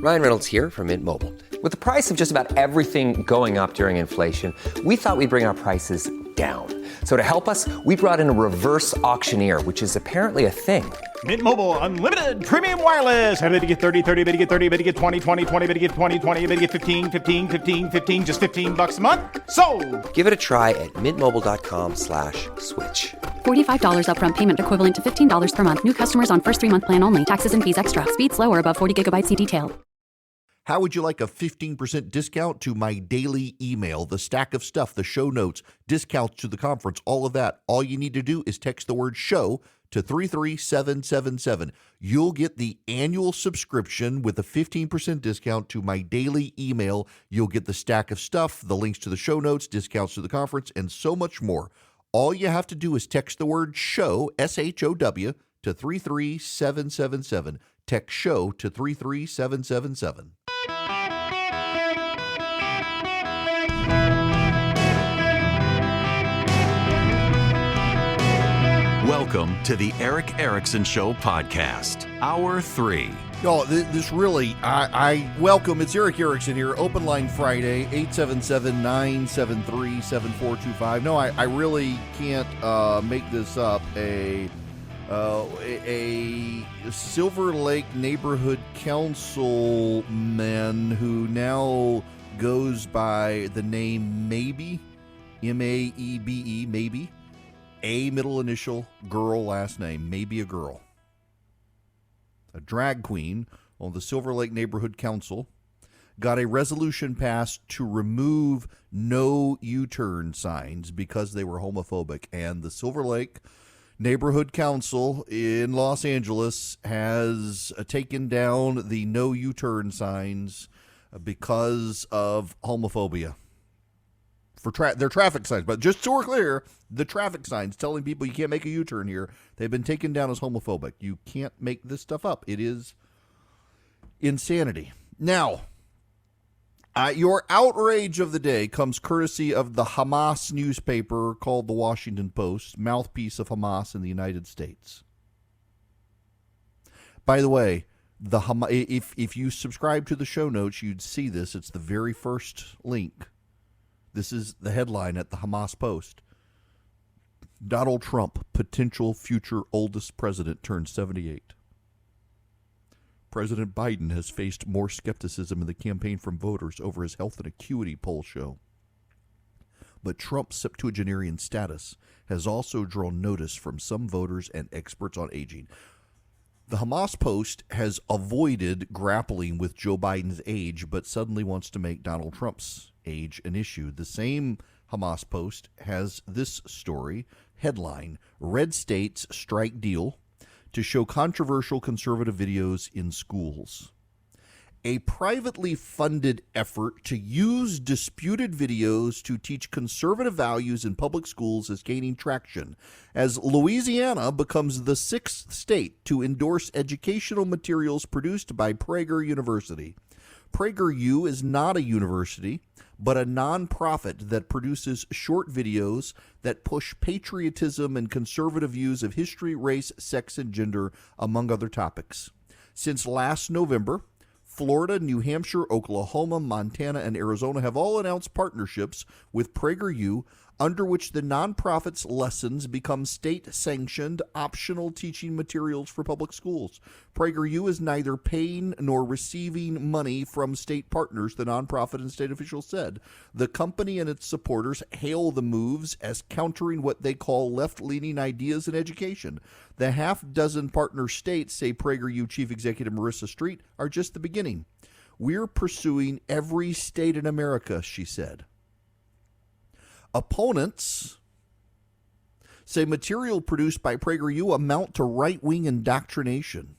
Ryan Reynolds here from Mint Mobile. With the price of just about everything going up during inflation, we thought we'd bring our prices down. So to help us, we brought in a reverse auctioneer, which is apparently a thing. Mint Mobile Unlimited Premium Wireless. How to get 30, 30, bit to get 30, bit to get 20, 20, 20, bit to get 20, 20, bit to get 15, 15, 15, 15, just $15 a month? Sold! Give it a try at mintmobile.com/switch. $45 upfront payment equivalent to $15 per month. New customers on first 3-month plan only. Taxes and fees extra. Speed slower above 40 gigabytes. See detail. How would you like a 15% discount to my daily email, the stack of stuff, the show notes, discounts to the conference, all of that? All you need to do is text the word show to 33777. You'll get the annual subscription with a 15% discount to my daily email. You'll get the stack of stuff, the links to the show notes, discounts to the conference, and so much more. All you have to do is text the word show, SHOW, to 33777. Text show to 33777. Welcome to the Eric Erickson Show podcast, Hour 3. No, this really, I welcome. It's Eric Erickson here. Open line Friday, 877-973-7425. No, I really can't make this up. A Silver Lake neighborhood councilman who now goes by the name Maybe, M-A-E-B-E, Maybe. A middle initial, girl last name, maybe a girl. A drag queen on the Silver Lake Neighborhood Council got a resolution passed to remove no U-turn signs because they were homophobic. And the Silver Lake Neighborhood Council in Los Angeles has taken down the no U-turn signs because of homophobia. For their traffic signs. But just so we're clear, the traffic signs telling people you can't make a U-turn here, they've been taken down as homophobic. You can't make this stuff up. It is insanity. Now, your outrage of the day comes courtesy of the Hamas newspaper called the Washington Post, mouthpiece of Hamas in the United States. By the way, if you subscribe to the show notes, you'd see this. It's the very first link. This is the headline at the Hamas Post. Donald Trump, potential future oldest president, turns 78. President Biden has faced more skepticism in the campaign from voters over his health and acuity, polls show. But Trump's septuagenarian status has also drawn notice from some voters and experts on aging. The Hamas Post has avoided grappling with Joe Biden's age, but suddenly wants to make Donald Trump's age an issue. The same Hamas Post has this story, headline, Red States Strike Deal to show controversial conservative videos in schools. A privately funded effort to use disputed videos to teach conservative values in public schools is gaining traction as Louisiana becomes the 6th state to endorse educational materials produced by Prager University. PragerU is not a university, but a nonprofit that produces short videos that push patriotism and conservative views of history, race, sex, and gender, among other topics. Since last November, Florida, New Hampshire, Oklahoma, Montana, and Arizona have all announced partnerships with PragerU, under which the nonprofit's lessons become state-sanctioned, optional teaching materials for public schools. PragerU is neither paying nor receiving money from state partners, the nonprofit and state officials said. The company and its supporters hail the moves as countering what they call left-leaning ideas in education. The half-dozen partner states, say PragerU Chief Executive Marissa Street, are just the beginning. We're pursuing every state in America, she said. Opponents say material produced by PragerU amount to right-wing indoctrination.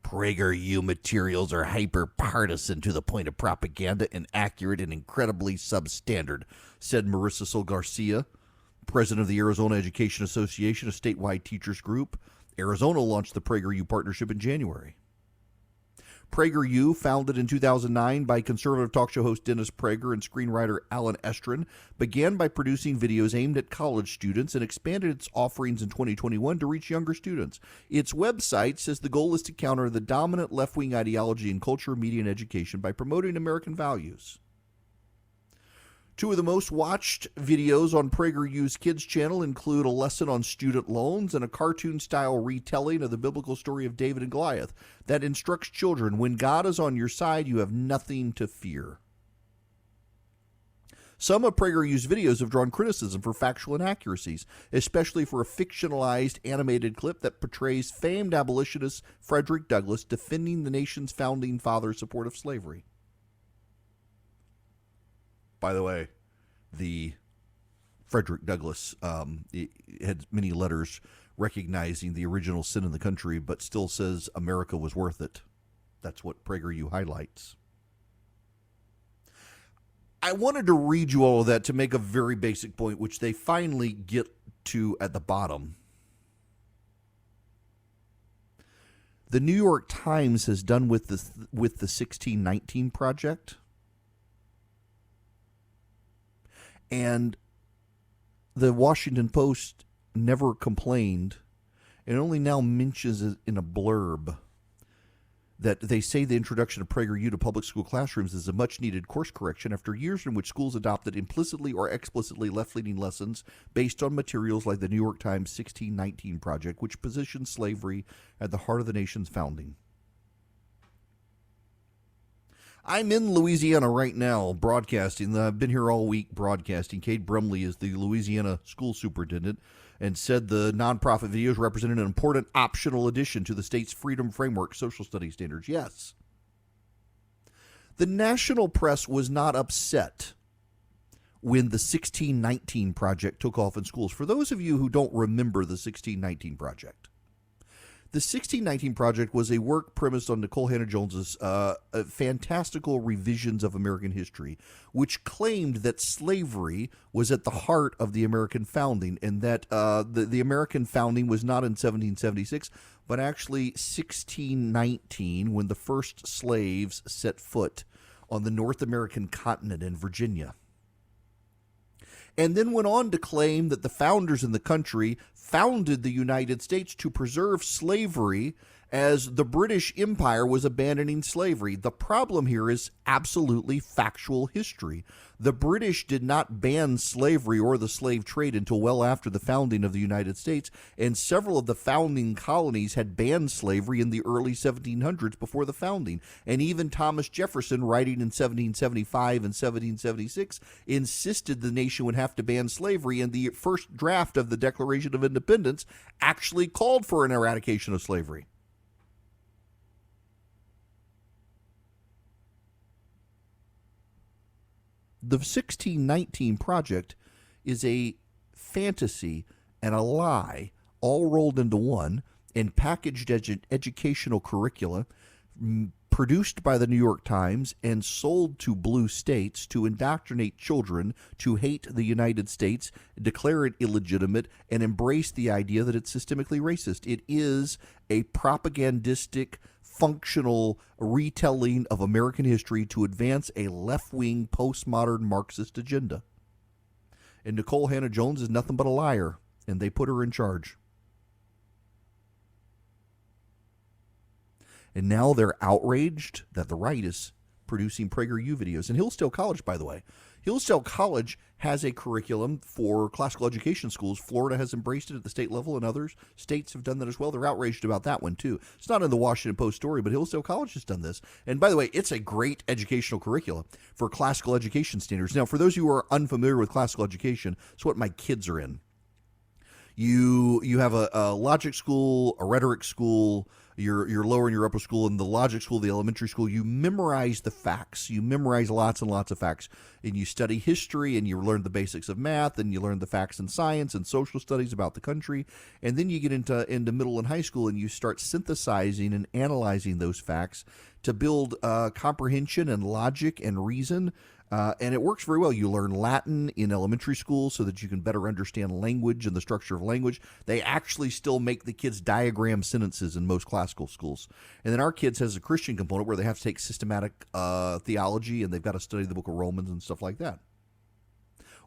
PragerU materials are hyper-partisan to the point of propaganda, inaccurate, and incredibly substandard, said Marissa Sol Garcia, president of the Arizona Education Association, a statewide teachers group. Arizona launched the PragerU partnership in January. PragerU, founded in 2009 by conservative talk show host Dennis Prager and screenwriter Alan S13, began by producing videos aimed at college students and expanded its offerings in 2021 to reach younger students. Its website says the goal is to counter the dominant left-wing ideology in culture, media, and education by promoting American values. Two of the most watched videos on PragerU's Kids channel include a lesson on student loans and a cartoon-style retelling of the biblical story of David and Goliath that instructs children, when God is on your side, you have nothing to fear. Some of PragerU's videos have drawn criticism for factual inaccuracies, especially for a fictionalized animated clip that portrays famed abolitionist Frederick Douglass defending the nation's founding father's support of slavery. By the way, the Frederick Douglass had many letters recognizing the original sin in the country, but still says America was worth it. That's what PragerU highlights. I wanted to read you all of that to make a very basic point, which they finally get to at the bottom. The New York Times has done with the 1619 Project. And the Washington Post never complained, and only now mentions it in a blurb that they say the introduction of PragerU to public school classrooms is a much-needed course correction after years in which schools adopted implicitly or explicitly left-leaning lessons based on materials like the New York Times 1619 Project, which positioned slavery at the heart of the nation's founding. I'm in Louisiana right now broadcasting. I've been here all week broadcasting. Cade Brumley is the Louisiana school superintendent and said the nonprofit videos represented an important optional addition to the state's Freedom Framework social studies standards. Yes. The national press was not upset when the 1619 Project took off in schools. For those of you who don't remember the 1619 Project, the 1619 Project was a work premised on Nicole Hannah-Jones's fantastical revisions of American history, which claimed that slavery was at the heart of the American founding, and that the American founding was not in 1776, but actually 1619, when the first slaves set foot on the North American continent in Virginia. And then went on to claim that the founders in the country founded the United States to preserve slavery as the British Empire was abandoning slavery. The problem here is absolutely factual history. The British did not ban slavery or the slave trade until well after the founding of the United States, and several of the founding colonies had banned slavery in the early 1700s before the founding. And even Thomas Jefferson, writing in 1775 and 1776, insisted the nation would have to ban slavery, and the first draft of the Declaration of Independence actually called for an eradication of slavery. The 1619 Project is a fantasy and a lie all rolled into one, and packaged educational curricula produced by the New York Times and sold to blue states to indoctrinate children to hate the United States, declare it illegitimate, and embrace the idea that it's systemically racist. It is a propagandistic, functional retelling of American history to advance a left-wing, postmodern Marxist agenda. And Nicole Hannah-Jones is nothing but a liar, and they put her in charge. And now they're outraged that the right is producing PragerU videos. And Hillsdale College, by the way, Hillsdale College has a curriculum for classical education schools. Florida has embraced it at the state level, and other states have done that as well. They're outraged about that one, too. It's not in the Washington Post story, but Hillsdale College has done this. And by the way, it's a great educational curriculum for classical education standards. Now, for those of you who are unfamiliar with classical education, it's what my kids are in. You have a logic school, a rhetoric school, your lower and your upper school. In the logic school, the elementary school, you memorize the facts. You memorize lots and lots of facts, and you study history, and you learn the basics of math, and you learn the facts in science and social studies about the country. And then you get into middle and high school, and you start synthesizing and analyzing those facts to build comprehension and logic and reason And it works very well. You learn Latin in elementary school so that you can better understand language and the structure of language. They actually still make the kids diagram sentences in most classical schools. And then our kids has a Christian component where they have to take systematic theology, and they've got to study the book of Romans and stuff like that.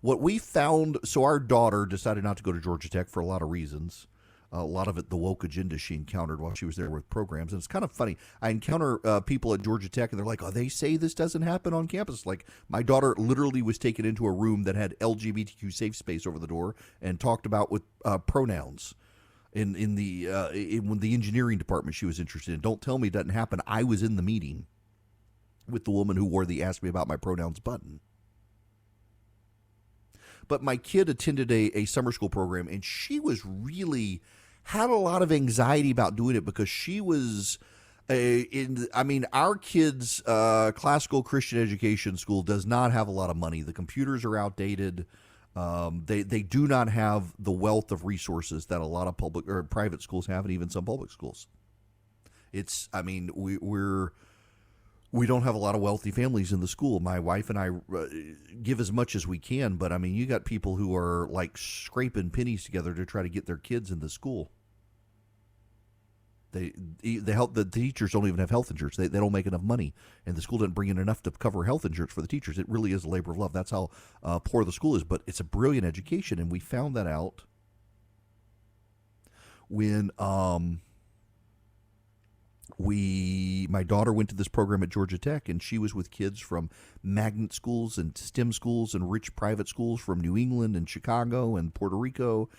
What we found, so our daughter decided not to go to Georgia Tech for a lot of reasons. A lot of it, the woke agenda she encountered while she was there with programs. And it's kind of funny. I encounter people at Georgia Tech, and they're like, oh, they say this doesn't happen on campus. Like, my daughter literally was taken into a room that had LGBTQ safe space over the door and talked about with pronouns in the engineering department she was interested in. Don't tell me it doesn't happen. I was in the meeting with the woman who wore the Ask Me About My Pronouns button. But my kid attended a summer school program, and she was really had a lot of anxiety about doing it because she was our kids' classical Christian education school does not have a lot of money. The computers are outdated. They do not have the wealth of resources that a lot of public or private schools have, and even some public schools. We don't have a lot of wealthy families in the school. My wife and I give as much as we can, but you got people who are like scraping pennies together to try to get their kids in the school. The teachers don't even have health insurance. They don't make enough money, and the school doesn't bring in enough to cover health insurance for the teachers. It really is a labor of love. That's how poor the school is, but it's a brilliant education, and we found that out when my daughter went to this program at Georgia Tech, and she was with kids from magnet schools and STEM schools and rich private schools from New England and Chicago and Puerto Rico.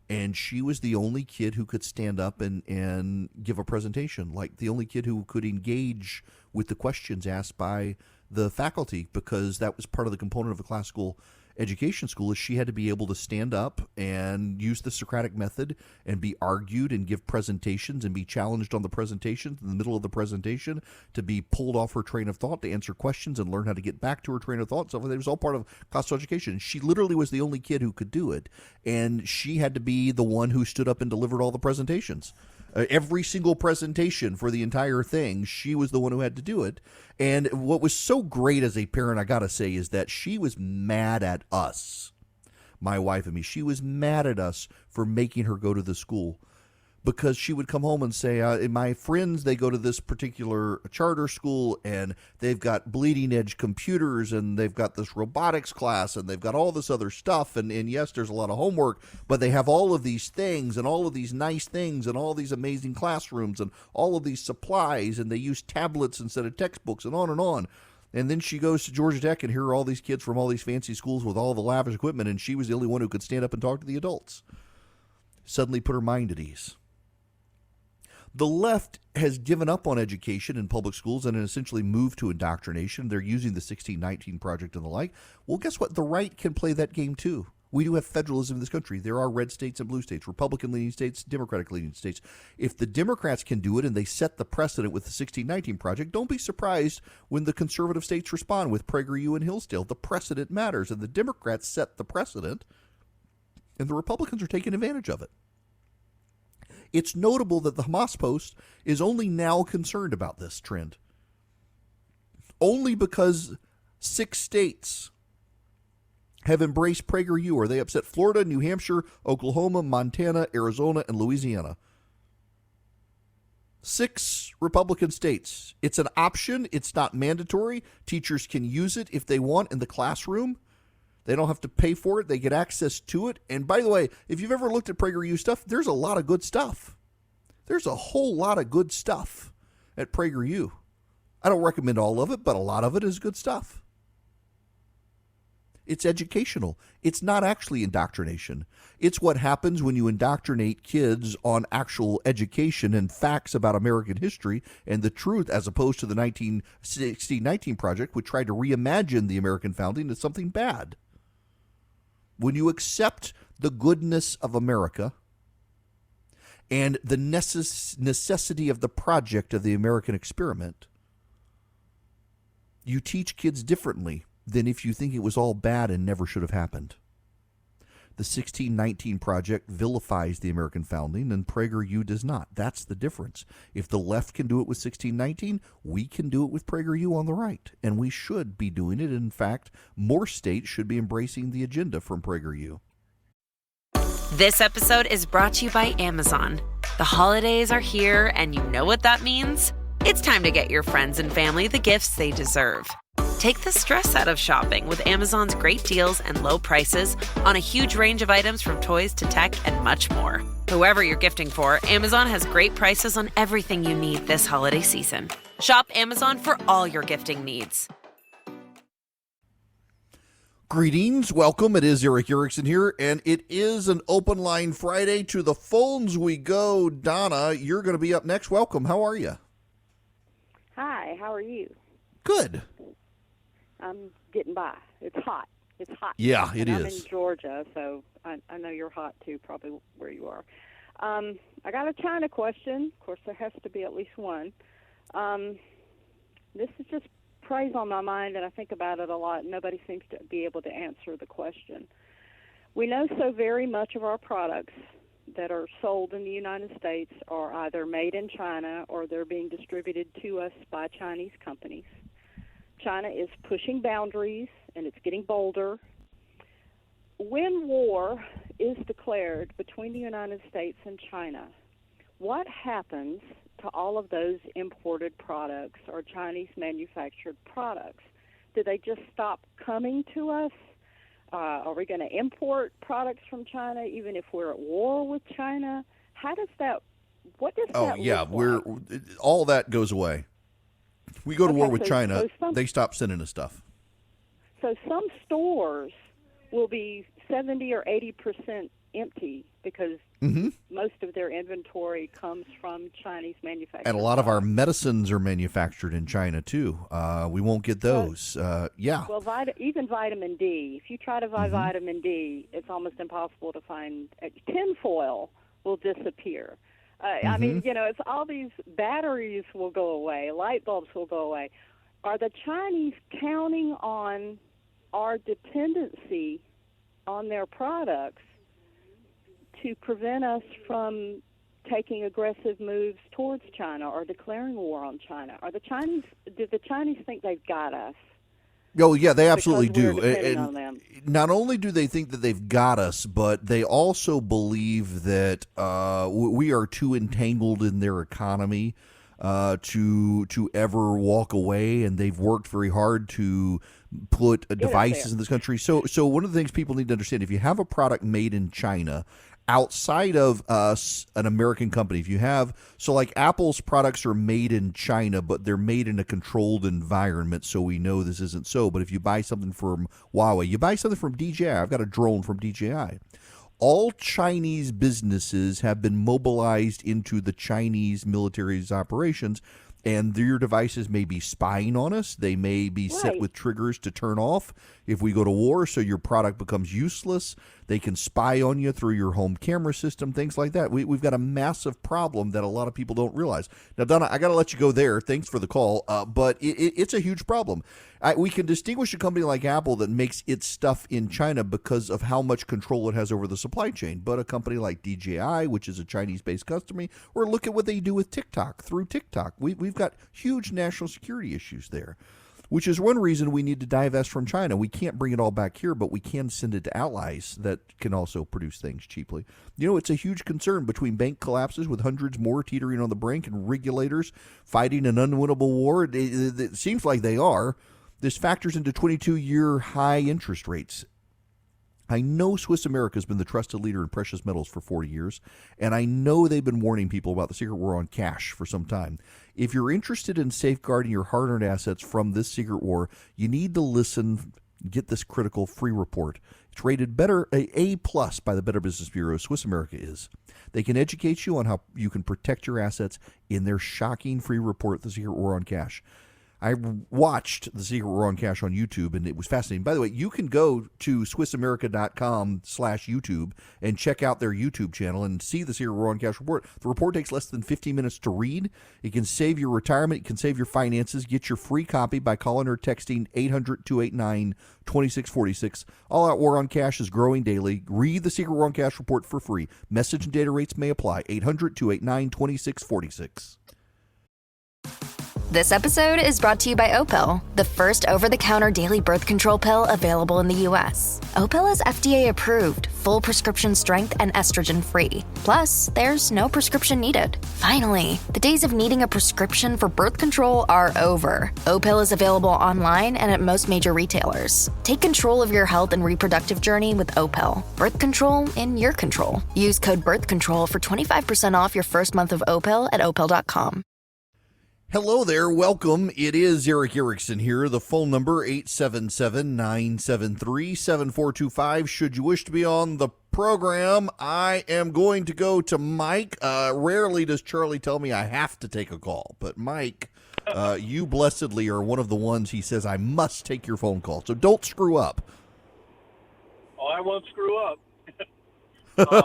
And she was the only kid who could stand up and give a presentation, like the only kid who could engage with the questions asked by the faculty, because that was part of the component of a classical education school, is she had to be able to stand up and use the Socratic method and be argued and give presentations and be challenged on the presentations in the middle of the presentation, to be pulled off her train of thought, to answer questions and learn how to get back to her train of thought. So it was all part of classical education. She literally was the only kid who could do it, and she had to be the one who stood up and delivered all the presentations. Every single presentation for the entire thing, she was the one who had to do it. And what was so great as a parent, I got to say, is that she was mad at us, my wife and me. She was mad at us for making her go to the school, because she would come home and say, my friends, they go to this particular charter school, and they've got bleeding edge computers, and they've got this robotics class, and they've got all this other stuff. And yes, there's a lot of homework, but they have all of these things and all of these nice things and all these amazing classrooms and all of these supplies, and they use tablets instead of textbooks, and on and on. And then she goes to Georgia Tech, and here are all these kids from all these fancy schools with all the lavish equipment, and she was the only one who could stand up and talk to the adults. Suddenly put her mind at ease. The left has given up on education in public schools and essentially moved to indoctrination. They're using the 1619 Project and the like. Well, guess what? The right can play that game too. We do have federalism in this country. There are red states and blue states, Republican-leaning states, Democratic-leaning states. If the Democrats can do it and they set the precedent with the 1619 Project, don't be surprised when the conservative states respond with PragerU and Hillsdale. The precedent matters, and the Democrats set the precedent, and the Republicans are taking advantage of it. It's notable that the Hamas Post is only now concerned about this trend. Only because 6 states have embraced PragerU, or they upset Florida, New Hampshire, Oklahoma, Montana, Arizona, and Louisiana. 6 Republican states. It's an option. It's not mandatory. Teachers can use it if they want in the classroom. They don't have to pay for it. They get access to it. And by the way, if you've ever looked at PragerU stuff, there's a lot of good stuff. There's a whole lot of good stuff at PragerU. I don't recommend all of it, but a lot of it is good stuff. It's educational. It's not actually indoctrination. It's what happens when you indoctrinate kids on actual education and facts about American history and the truth, as opposed to the 1619 Project, which tried to reimagine the American founding as something bad. When you accept the goodness of America and the necessity of the project of the American experiment, you teach kids differently than if you think it was all bad and never should have happened. The 1619 Project vilifies the American founding, and PragerU does not. That's the difference. If the left can do it with 1619, we can do it with PragerU on the right, and we should be doing it. In fact, more states should be embracing the agenda from PragerU. This episode is brought to you by Amazon. The holidays are here, and you know what that means? It's time to get your friends and family the gifts they deserve. Take the stress out of shopping with Amazon's great deals and low prices on a huge range of items from toys to tech and much more. Whoever you're gifting for, Amazon has great prices on everything you need this holiday season. Shop Amazon for all your gifting needs. Greetings, welcome. It is Eric Erickson here, and it is an Open Line Friday. To the phones we go. Donna, you're going to be up next. Welcome. How are you? Hi, how are you? Good. I'm getting by. It's hot. It's hot. Yeah, it is. I'm in Georgia, so I know you're hot too, probably where you are. I got a China question. Of course, there has to be at least one. This is just preys on my mind, and I think about it a lot. Nobody seems to be able to answer the question. We know so very much of our products that are sold in the United States are either made in China or they're being distributed to us by Chinese companies. China is pushing boundaries, and it's getting bolder. When war is declared between the United States and China, what happens to all of those imported products or Chinese-manufactured products? Do they just stop coming to us? Are we going to import products from China even if we're at war with China? How does that, what does that look like? All that goes away. We go to war with China, they stop sending us stuff. So some stores will be 70 or 80% empty because most of their inventory comes from Chinese manufacturers. And a lot of our medicines are manufactured in China, too. We won't get those. Yeah. Well, even vitamin D. If you try to buy vitamin D, it's almost impossible to find. Tinfoil will disappear. I mean, you know, it's all these batteries will go away, light bulbs will go away. Are the Chinese counting on our dependency on their products to prevent us from taking aggressive moves towards China or declaring war on China? Do the Chinese think they've got us? Oh, yeah, they absolutely do. On them. Not only do they think that they've got us, but they also believe that we are too entangled in their economy to ever walk away, and they've worked very hard to put devices in this country. So one of the things people need to understand, if you have a product made in China, outside of an American company, if you have, so like Apple's products are made in China, but they're made in a controlled environment, so we know this isn't so. But if you buy something from Huawei, you buy something from DJI, I've got a drone from DJI. All Chinese businesses have been mobilized into the Chinese military's operations, and their devices may be spying on us. They may be set with triggers to turn off if we go to war, so your product becomes useless. They can spy on you through your home camera system, things like that. We've got a massive problem that a lot of people don't realize. Now, Donna, I got to let you go there. Thanks for the call, but it's a huge problem. We can distinguish a company like Apple that makes its stuff in China because of how much control it has over the supply chain. But a company like DJI, which is a Chinese-based company, or look at what they do with TikTok. Through TikTok, we've got huge national security issues there, which is one reason we need to divest from China. We can't bring it all back here, but we can send it to allies that can also produce things cheaply. You know, it's a huge concern between bank collapses with hundreds more teetering on the brink and regulators fighting an unwinnable war. It seems like they are. This factors into 22-year high interest rates. I know Swiss America has been the trusted leader in precious metals for 40 years, and I know they've been warning people about the secret war on cash for some time. If you're interested in safeguarding your hard-earned assets from this secret war, you need to listen, get this critical free report. It's rated A+ by the Better Business Bureau. Swiss America is. They can educate you on how you can protect your assets in their shocking free report, The Secret War on Cash. I watched The Secret War on Cash on YouTube, and it was fascinating. By the way, you can go to SwissAmerica.com/YouTube and check out their YouTube channel and see The Secret War on Cash report. The report takes less than 15 minutes to read. It can save your retirement. It can save your finances. Get your free copy by calling or texting 800-289-2646. All Out War on Cash is growing daily. Read The Secret War on Cash report for free. Message and data rates may apply. 800-289-2646. This episode is brought to you by Opel, the first over-the-counter daily birth control pill available in the U.S. Opel is FDA approved, full prescription strength, and estrogen-free. Plus, there's no prescription needed. Finally, the days of needing a prescription for birth control are over. Opel is available online and at most major retailers. Take control of your health and reproductive journey with Opel. Birth control in your control. Use code BIRTHCONTROL for 25% off your first month of Opel at opel.com. Hello there, welcome. It is Eric Erickson here. The phone number 877-973-7425. Should you wish to be on the program, I am going to go to Mike. Rarely does Charlie tell me I have to take a call, but Mike, you blessedly are one of the ones he says I must take your phone call, so don't screw up. Oh, I won't screw up.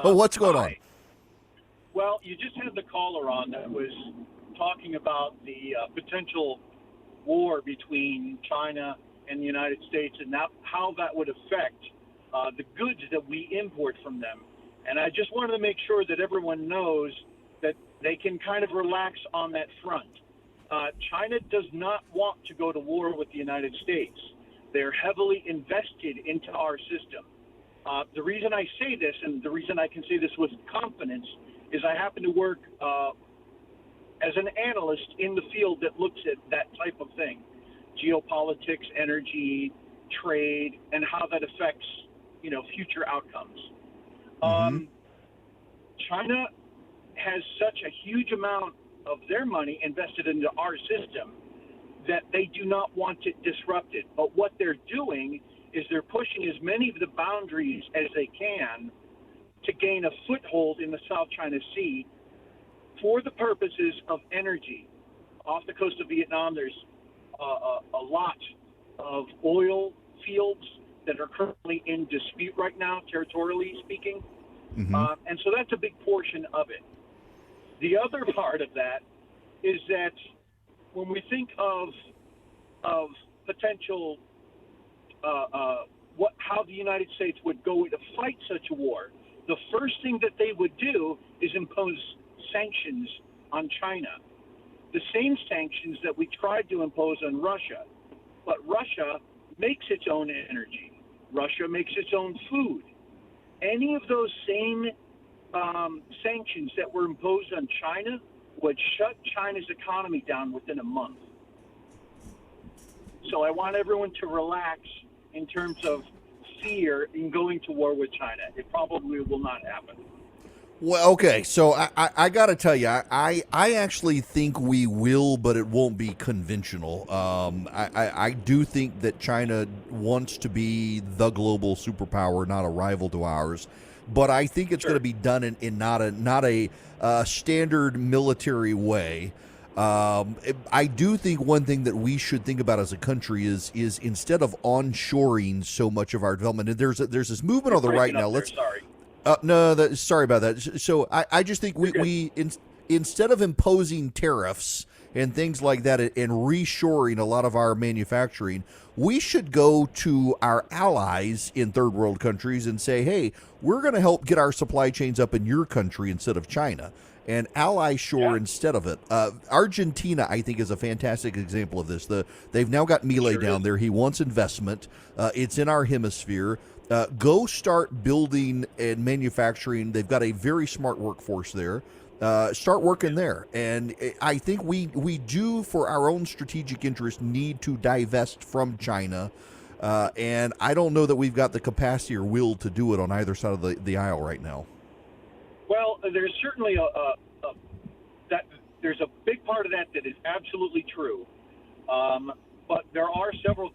What's going on? Well, you just had the caller on that was talking about the potential war between China and the United States and how that would affect the goods that we import from them. And I just wanted to make sure that everyone knows that they can kind of relax on that front. China does not want to go to war with the United States. They're heavily invested into our system. The reason I say this, and the reason I can say this with confidence, is I happen to work as an analyst in the field that looks at that type of thing, geopolitics, energy, trade, and how that affects, future outcomes. China has such a huge amount of their money invested into our system that they do not want it disrupted. But what they're doing is they're pushing as many of the boundaries as they can to gain a foothold in the South China Sea for the purposes of energy. Off the coast of Vietnam, there's a lot of oil fields that are currently in dispute right now, territorially speaking. And so that's a big portion of it. The other part of that is that when we think of potential how the United States would go to fight such a war, the first thing that they would do is impose sanctions on China. The same sanctions that we tried to impose on Russia. But Russia makes its own energy. Russia makes its own food. Any of those same sanctions that were imposed on China would shut China's economy down within a month. So I want everyone to relax in terms of fear in going to war with China. It probably will not happen. Well, okay, so I got to tell you, I actually think we will, but it won't be conventional. I do think that China wants to be the global superpower, not a rival to ours. But I think it's going to be done in not a standard military way. I do think one thing that we should think about as a country is instead of onshoring so much of our development, and there's this movement on the right now. Sorry about that. So I just think we instead of imposing tariffs and things like that and reshoring a lot of our manufacturing, we should go to our allies in third world countries and say, hey, we're going to help get our supply chains up in your country instead of China. And ally shore instead of it. Argentina, I think, is a fantastic example of this. They've now got Milei down there. He wants investment. It's in our hemisphere. Go start building and manufacturing. They've got a very smart workforce there. Start working there. And I think we do, for our own strategic interest, need to divest from China. And I don't know that we've got the capacity or will to do it on either side of the aisle right now. Well, there's certainly there's a big part of that is absolutely true. But there are several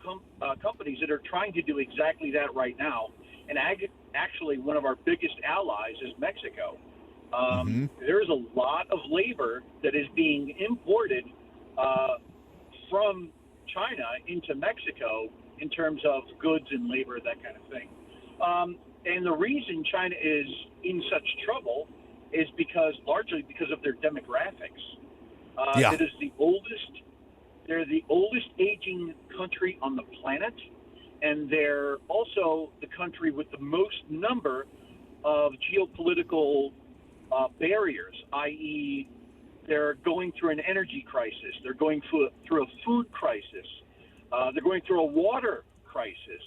companies that are trying to do exactly that right now. And actually, one of our biggest allies is Mexico. There's a lot of labor that is being imported from China into Mexico in terms of goods and labor, that kind of thing. And the reason China is in such trouble is largely because of their demographics. It is they're the oldest aging country on the planet, and they're also the country with the most number of geopolitical barriers, i.e., they're going through an energy crisis, they're going through a food crisis, they're going through a water crisis,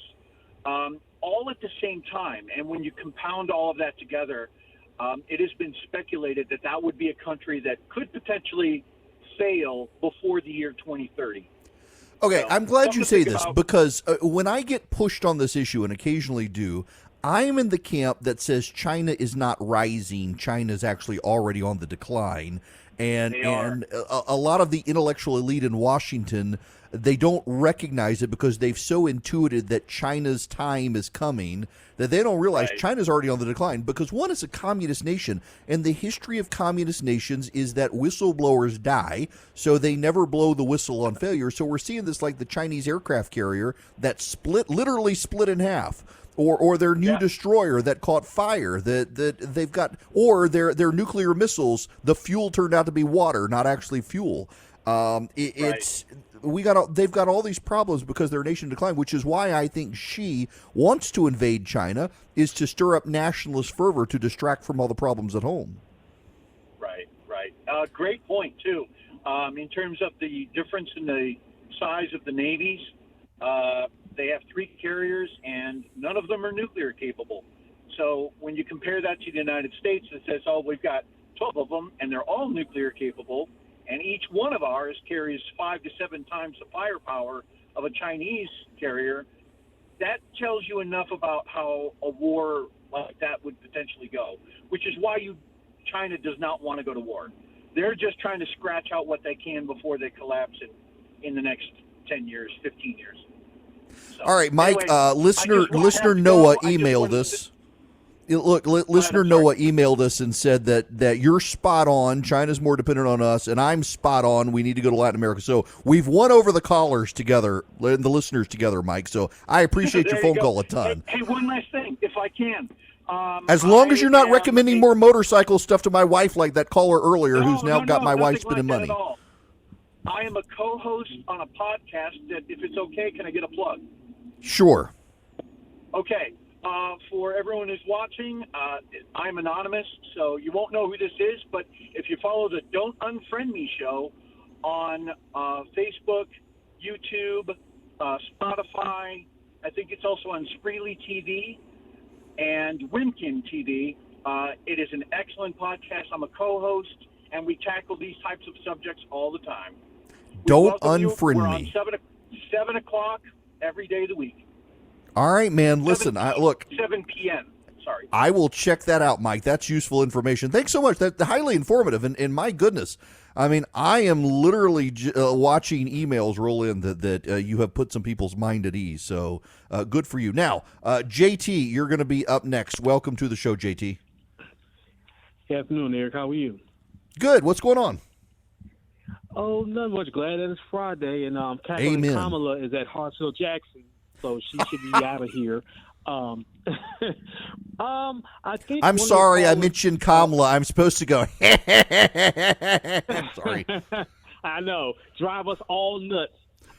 all at the same time. And when you compound all of that together, it has been speculated that would be a country that could potentially fail before the year 2030. Okay, So, I'm glad you say this about. because when I get pushed on this issue, and occasionally do, I'm in the camp that says China is not rising. China is actually already on the decline. And a lot of the intellectual elite in Washington, they don't recognize it because they've so intuited that China's time is coming that they don't realize China's already on the decline. Because one is a communist nation, and the history of communist nations is that whistleblowers die, so they never blow the whistle on failure. So we're seeing this like the Chinese aircraft carrier that literally split in half. Or their new destroyer that caught fire that they've got, or their nuclear missiles. The fuel turned out to be water, not actually fuel. They've got all these problems because their nation declined, which is why I think Xi wants to invade China, is to stir up nationalist fervor to distract from all the problems at home. Right. Great point too. In terms of the difference in the size of the navies. They have 3 carriers, and none of them are nuclear capable. So when you compare that to the United States, it says, we've got 12 of them, and they're all nuclear capable, and each one of ours carries 5 to 7 times the firepower of a Chinese carrier. That tells you enough about how a war like that would potentially go, which is why China does not want to go to war. They're just trying to scratch out what they can before they collapse in the next 10 years, 15 years. So, all right, Mike. Anyway, listener Noah emailed us. Listener Noah emailed us and said that you're spot on. China's more dependent on us, and I'm spot on. We need to go to Latin America. So we've won over the callers together, and the listeners together, Mike. So I appreciate your phone call a ton. Hey, one last thing, if I can. As long as you're not recommending more motorcycle stuff to my wife like that caller earlier, who's now got my wife spending money. I am a co-host on a podcast that, if it's okay, can I get a plug? Sure. Okay. For everyone who's watching, I'm anonymous, so you won't know who this is, but if you follow the Don't Unfriend Me show on Facebook, YouTube, Spotify, I think it's also on Spreely TV and Wimkin TV, it is an excellent podcast. I'm a co-host, and we tackle these types of subjects all the time. Don't unfriend me. We're on 7 o'clock every day of the week. All right, man. Listen, 7 p.m. Sorry. I will check that out, Mike. That's useful information. Thanks so much. That's highly informative. And my goodness, I mean, I am literally watching emails roll in that you have put some people's mind at ease. So good for you. Now, JT, you're going to be up next. Welcome to the show, JT. Good afternoon, Eric. How are you? Good. What's going on? Oh, not much. Glad that it's Friday, and Kathleen Kamala is at Hartsville Jackson, so she should be out of here. I think. I'm sorry, I mentioned Kamala. I'm supposed to go. Sorry. I know. Drive us all nuts.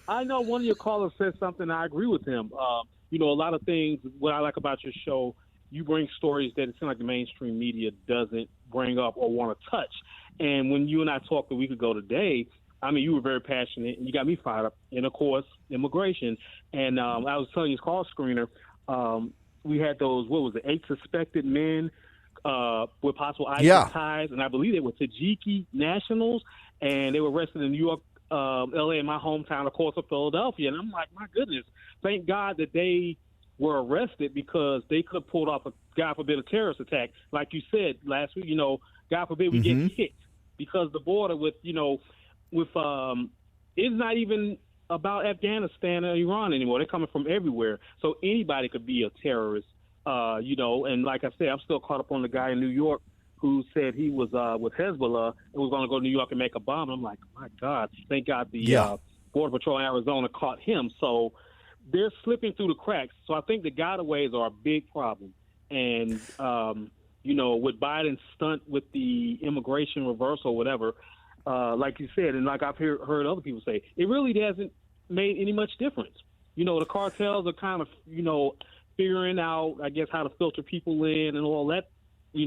I know one of your callers said something. I agree with him. A lot of things. What I like about your show, you bring stories that it seems like the mainstream media doesn't bring up or want to touch. And when you and I talked a week ago today, I mean, you were very passionate, and you got me fired up. And, of course, immigration. And I was telling you, call screener, we had those, 8 suspected men with possible ISIS ties, and I believe they were Tajiki nationals, and they were arrested in New York, L.A., and my hometown, of course, of Philadelphia. And I'm like, my goodness, thank God that they were arrested, because they could have pulled off, God forbid, a terrorist attack. Like you said last week, God forbid we get hit, because the border with it's not even about Afghanistan or Iran anymore. They're coming from everywhere. So anybody could be a terrorist, and like I said, I'm still caught up on the guy in New York who said he was with Hezbollah and was going to go to New York and make a bomb. I'm like, my God, thank God the Border Patrol in Arizona caught him. So they're slipping through the cracks. So I think the gotaways are a big problem. And, with Biden's stunt with the immigration reversal or whatever, like you said, and like I've heard other people say, it really hasn't made any much difference. The cartels are kind of, figuring out, I guess, how to filter people in and all that,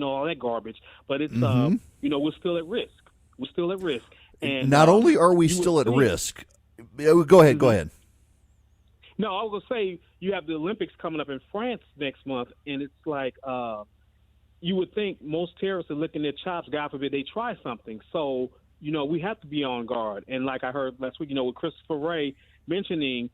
all that garbage. But it's, we're still at risk. We're still at risk. And not only are we still at risk. Go ahead. No, I was going to say you have the Olympics coming up in France next month, and it's like you would think most terrorists are licking their chops. God forbid they try something. So, we have to be on guard. And like I heard last week, with Christopher Wray mentioning,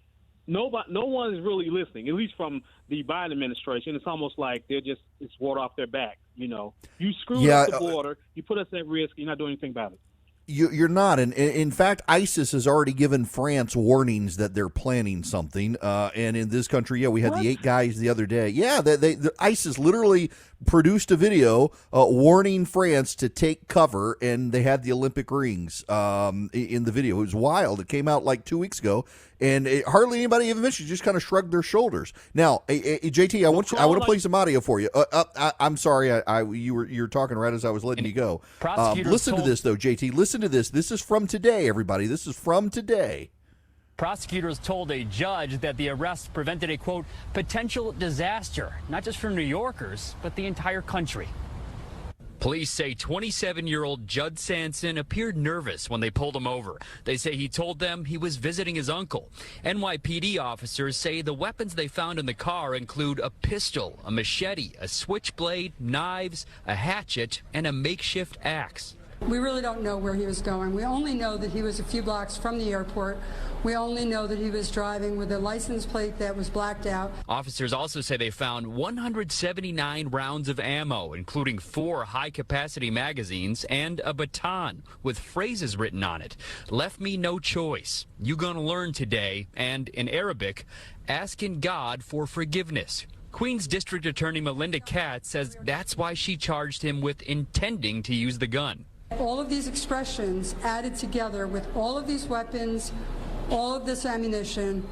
no one is really listening, at least from the Biden administration. It's almost like it's water off their back. You screwed up the border, you put us at risk, you're not doing anything about it. You're not. And in fact, ISIS has already given France warnings that they're planning something. And in this country, we had the 8 guys the other day. Yeah, ISIS literally produced a video warning France to take cover, and they had the Olympic rings in the video. It was wild. It came out like 2 weeks ago, and hardly anybody even mentioned. Just kind of shrugged their shoulders. Now, JT, I want to play some audio for you. I'm sorry, you're talking right as I was letting you go. Listen to this though, JT. Listen to this. This is from today, everybody. This is from today. Prosecutors told a judge that the arrest prevented a, quote, potential disaster, not just for New Yorkers, but the entire country. Police say 27-year-old Judd Sanson appeared nervous when they pulled him over. They say he told them he was visiting his uncle. NYPD officers say the weapons they found in the car include a pistol, a machete, a switchblade, knives, a hatchet, and a makeshift axe. We really don't know where he was going. We only know that he was a few blocks from the airport. We only know that he was driving with a license plate that was blacked out. Officers also say they found 179 rounds of ammo, including 4 high-capacity magazines and a baton with phrases written on it. Left me no choice. You gonna learn today. And in Arabic, asking God for forgiveness. Queens District Attorney Melinda Katz says that's why she charged him with intending to use the gun. All of these expressions added together with all of these weapons, all of this ammunition,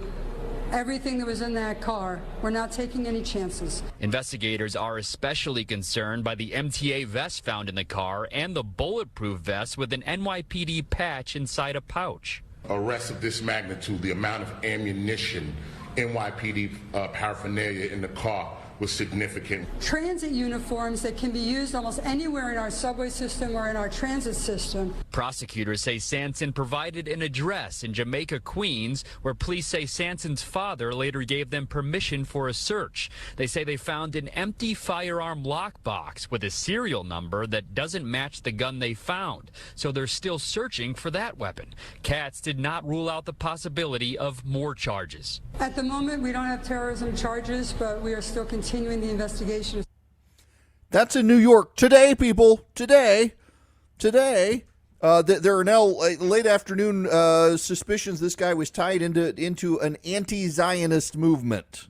everything that was in that car, we're not taking any chances. Investigators are especially concerned by the MTA vest found in the car and the bulletproof vest with an NYPD patch inside a pouch. Arrests of this magnitude, the amount of ammunition, NYPD paraphernalia in the car was significant. Transit uniforms that can be used almost anywhere in our subway system or in our transit system. Prosecutors say Sanson provided an address in Jamaica, Queens, where police say Sanson's father later gave them permission for a search. They say they found an empty firearm lockbox with a serial number that doesn't match the gun they found, so they're still searching for that weapon. Katz did not rule out the possibility of more charges. At the moment, we don't have terrorism charges, but we are still continuing the investigation. That's in New York today, people. Today. There are now late afternoon suspicions this guy was tied into an anti-Zionist movement.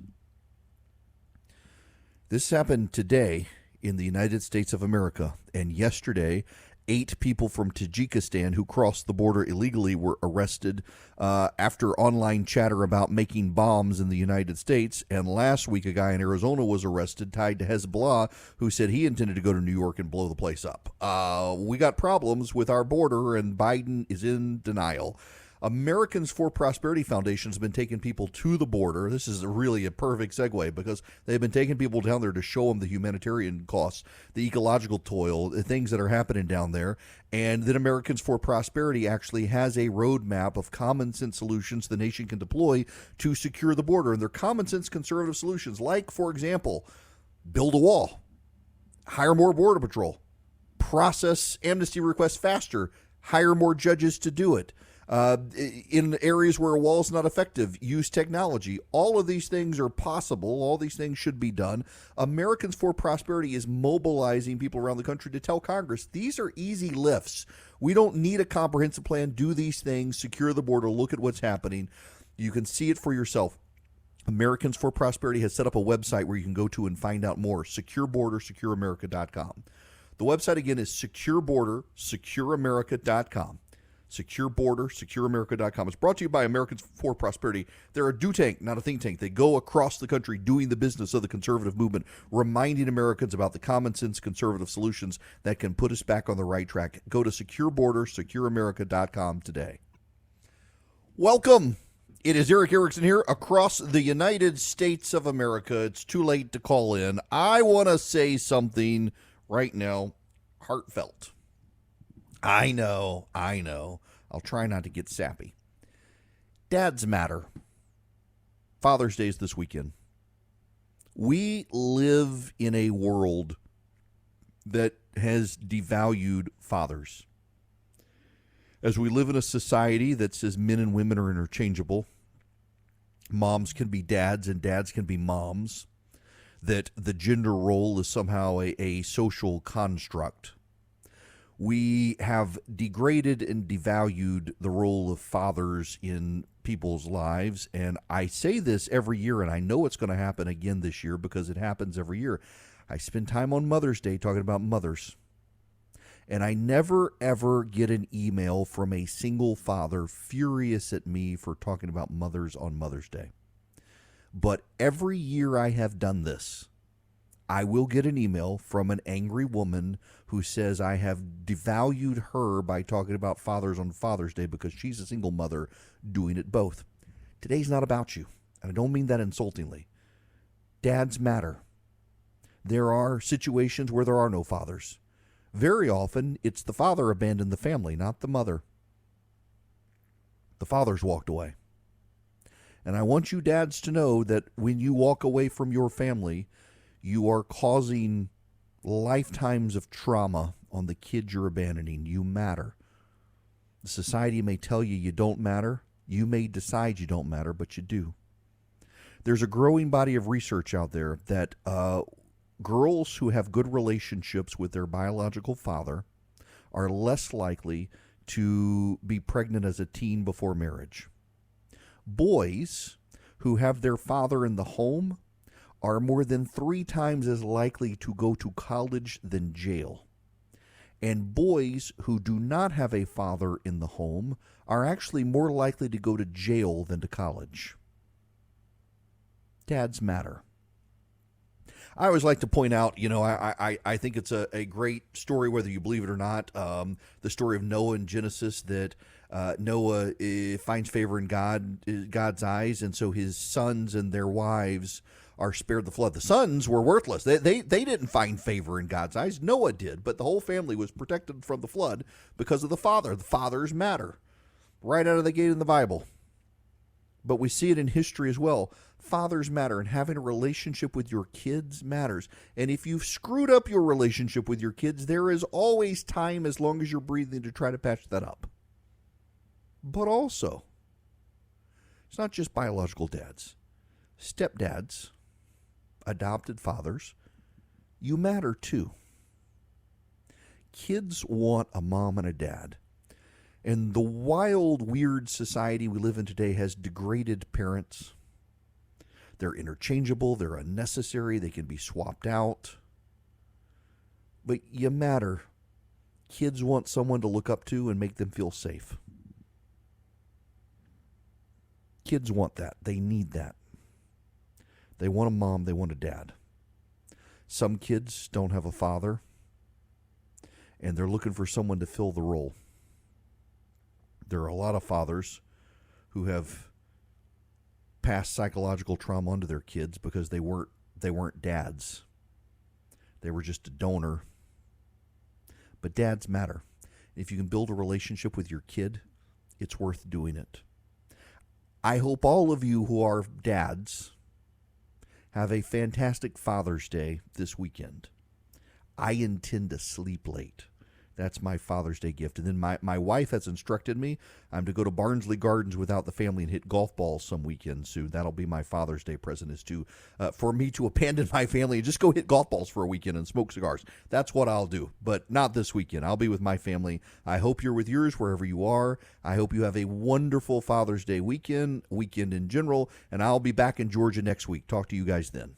This happened today in the United States of America, and yesterday 8 people from Tajikistan who crossed the border illegally were arrested after online chatter about making bombs in the United States. And last week, a guy in Arizona was arrested tied to Hezbollah who said he intended to go to New York and blow the place up. We got problems with our border, and Biden is in denial. Americans for Prosperity Foundation has been taking people to the border. This is really a perfect segue because they've been taking people down there to show them the humanitarian costs, the ecological toil, the things that are happening down there. And then Americans for Prosperity actually has a roadmap of common sense solutions the nation can deploy to secure the border. And they're common sense conservative solutions like, for example, build a wall, hire more Border Patrol, process amnesty requests faster, hire more judges to do it. In areas where a wall is not effective, use technology. All of these things are possible. All these things should be done. Americans for Prosperity is mobilizing people around the country to tell Congress these are easy lifts. We don't need a comprehensive plan. Do these things, secure the border, look at what's happening. You can see it for yourself. Americans for Prosperity has set up a website where you can go to and find out more. SecureBorder, SecureAmerica.com. The website again is SecureBorder, SecureAmerica.com. Secure Border, SecureAmerica.com. It's brought to you by Americans for Prosperity. They're a do tank, not a think tank. They go across the country doing the business of the conservative movement, reminding Americans about the common sense conservative solutions that can put us back on the right track. Go to Secure Border, SecureAmerica.com today. Welcome. It is Eric Erickson here across the United States of America. It's too late to call in. I want to say something right now, heartfelt. I know. I'll try not to get sappy. Dads matter. Father's Day is this weekend. We live in a world that has devalued fathers. As we live in a society that says men and women are interchangeable, moms can be dads and dads can be moms, that the gender role is somehow a social construct. We have degraded and devalued the role of fathers in people's lives, and I say this every year, and I know it's going to happen again this year because it happens every year. I spend time on Mother's Day talking about mothers, and I never, ever get an email from a single father furious at me for talking about mothers on Mother's Day. But every year I have done this, I will get an email from an angry woman who says I have devalued her by talking about fathers on Father's Day because she's a single mother doing it both. Today's not about you, and I don't mean that insultingly. Dads matter. There are situations where there are no fathers. Very often, it's the father abandoned the family, not the mother. The father's walked away. And I want you dads to know that when you walk away from your family, you are causing lifetimes of trauma on the kids you're abandoning. You matter. The society may tell you don't matter. You may decide you don't matter, but you do. There's a growing body of research out there that girls who have good relationships with their biological father are less likely to be pregnant as a teen before marriage. Boys who have their father in the home are more than 3 times as likely to go to college than jail. And boys who do not have a father in the home are actually more likely to go to jail than to college. Dads matter. I always like to point out, I think it's a great story, whether you believe it or not, the story of Noah in Genesis, that Noah finds favor in God's eyes, and so his sons and their wives are spared the flood. The sons were worthless. They didn't find favor in God's eyes. Noah did, but the whole family was protected from the flood because of the father. The fathers matter. Right out of the gate in the Bible. But we see it in history as well. Fathers matter, and having a relationship with your kids matters. And if you've screwed up your relationship with your kids, there is always time, as long as you're breathing, to try to patch that up. But also, it's not just biological dads. Stepdads, adopted fathers, you matter too. Kids want a mom and a dad. And the wild, weird society we live in today has degraded parents. They're interchangeable, they're unnecessary, they can be swapped out. But you matter. Kids want someone to look up to and make them feel safe. Kids want that. They need that. They want a mom, they want a dad. Some kids don't have a father, and they're looking for someone to fill the role. There are a lot of fathers who have passed psychological trauma onto their kids because they weren't dads. They were just a donor. But dads matter. If you can build a relationship with your kid, it's worth doing it. I hope all of you who are dads have a fantastic Father's Day this weekend. I intend to sleep late. That's my Father's Day gift. And then my wife has instructed me I'm to go to Barnsley Gardens without the family and hit golf balls some weekend soon. That'll be my Father's Day present, is for me to abandon my family and just go hit golf balls for a weekend and smoke cigars. That's what I'll do, but not this weekend. I'll be with my family. I hope you're with yours wherever you are. I hope you have a wonderful Father's Day weekend in general, and I'll be back in Georgia next week. Talk to you guys then.